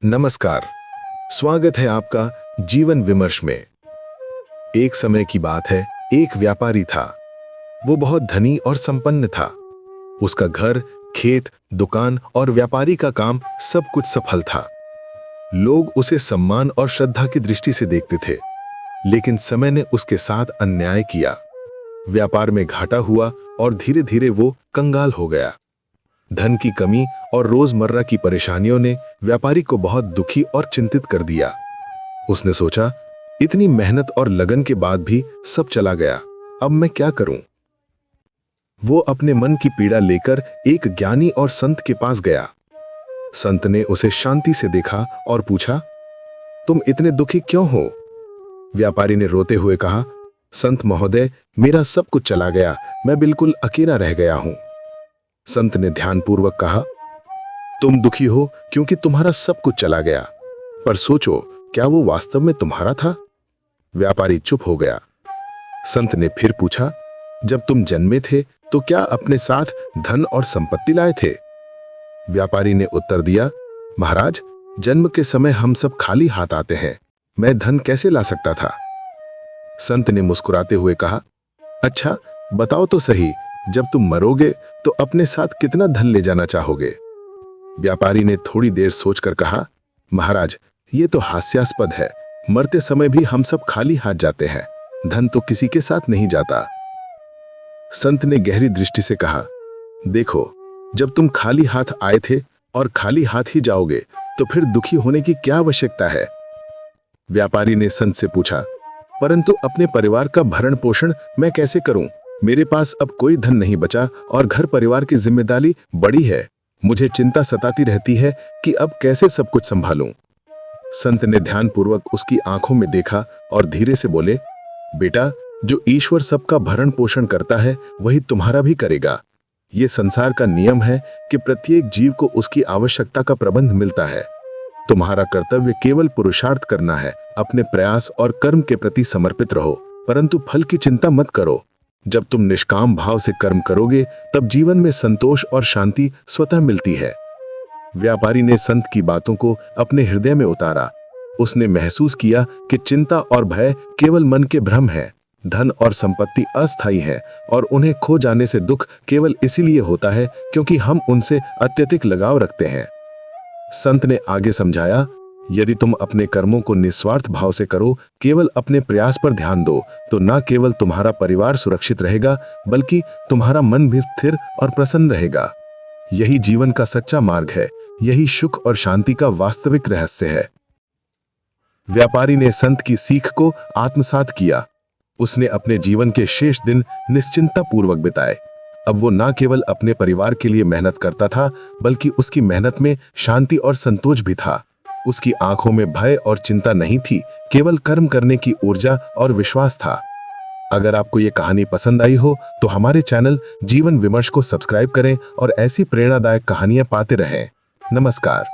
नमस्कार। स्वागत है आपका जीवन विमर्श में। एक समय की बात है, एक व्यापारी था। वो बहुत धनी और संपन्न था। उसका घर, खेत, दुकान और व्यापारी का काम सब कुछ सफल था। लोग उसे सम्मान और श्रद्धा की दृष्टि से देखते थे। लेकिन समय ने उसके साथ अन्याय किया। व्यापार में घाटा हुआ और धीरे धीरे वो कंगाल हो गया। धन की कमी और रोजमर्रा की परेशानियों ने व्यापारी को बहुत दुखी और चिंतित कर दिया। उसने सोचा, इतनी मेहनत और लगन के बाद भी सब चला गया, अब मैं क्या करूं? वो अपने मन की पीड़ा लेकर एक ज्ञानी और संत के पास गया। संत ने उसे शांति से देखा और पूछा, तुम इतने दुखी क्यों हो? व्यापारी ने रोते हुए कहा, संत महोदय, मेरा सब कुछ चला गया, मैं बिल्कुल अकेला रह गया हूं। संत ने ध्यानपूर्वक कहा, तुम दुखी हो क्योंकि तुम्हारा सब कुछ चला गया, पर सोचो, क्या वो वास्तव में तुम्हारा था? व्यापारी चुप हो गया। संत ने फिर पूछा, जब तुम जन्मे थे तो क्या अपने साथ धन और संपत्ति लाए थे? व्यापारी ने उत्तर दिया, महाराज, जन्म के समय हम सब खाली हाथ आते हैं, मैं धन कैसे ला सकता था? संत ने मुस्कुराते हुए कहा, अच्छा बताओ तो सही, जब तुम मरोगे तो अपने साथ कितना धन ले जाना चाहोगे? व्यापारी ने थोड़ी देर सोचकर कहा, महाराज, ये तो हास्यास्पद है। मरते समय भी हम सब खाली हाथ जाते हैं, धन तो किसी के साथ नहीं जाता। संत ने गहरी दृष्टि से कहा, देखो, जब तुम खाली हाथ आए थे और खाली हाथ ही जाओगे तो फिर दुखी होने की क्या आवश्यकता है? व्यापारी ने संत से पूछा, परंतु अपने परिवार का भरण पोषण मैं कैसे करूं? मेरे पास अब कोई धन नहीं बचा और घर परिवार की जिम्मेदारी बड़ी है। मुझे चिंता सताती रहती है कि अब कैसे सब कुछ संभालूं। संत ने ध्यानपूर्वक उसकी आंखों में देखा और धीरे से बोले, बेटा, जो ईश्वर सबका भरण पोषण करता है वही तुम्हारा भी करेगा। ये संसार का नियम है कि प्रत्येक जीव को उसकी आवश्यकता का प्रबंध मिलता है। तुम्हारा कर्तव्य केवल पुरुषार्थ करना है। अपने प्रयास और कर्म के प्रति समर्पित रहो, परंतु फल की चिंता मत करो। जब तुम निष्काम भाव से कर्म करोगे तब जीवन में संतोष और शांति स्वतः मिलती है। व्यापारी ने संत की बातों को अपने हृदय में उतारा। उसने महसूस किया कि चिंता और भय केवल मन के भ्रम है। धन और संपत्ति अस्थायी है और उन्हें खो जाने से दुख केवल इसीलिए होता है क्योंकि हम उनसे अत्यधिक लगाव रखते हैं। संत ने आगे समझाया, यदि तुम अपने कर्मों को निस्वार्थ भाव से करो, केवल अपने प्रयास पर ध्यान दो, तो न केवल तुम्हारा परिवार सुरक्षित रहेगा बल्कि तुम्हारा मन भी स्थिर और प्रसन्न रहेगा। यही जीवन का सच्चा मार्ग है। यही सुख और शांति का वास्तविक रहस्य है। व्यापारी ने संत की सीख को आत्मसात किया। उसने अपने जीवन के शेष दिन निश्चिंता पूर्वक बिताए। अब वो न केवल अपने परिवार के लिए मेहनत करता था, बल्कि उसकी मेहनत में शांति और संतोष भी था। उसकी आंखों में भय और चिंता नहीं थी, केवल कर्म करने की ऊर्जा और विश्वास था। अगर आपको ये कहानी पसंद आई हो तो हमारे चैनल जीवन विमर्श को सब्सक्राइब करें और ऐसी प्रेरणादायक कहानियां पाते रहें। नमस्कार।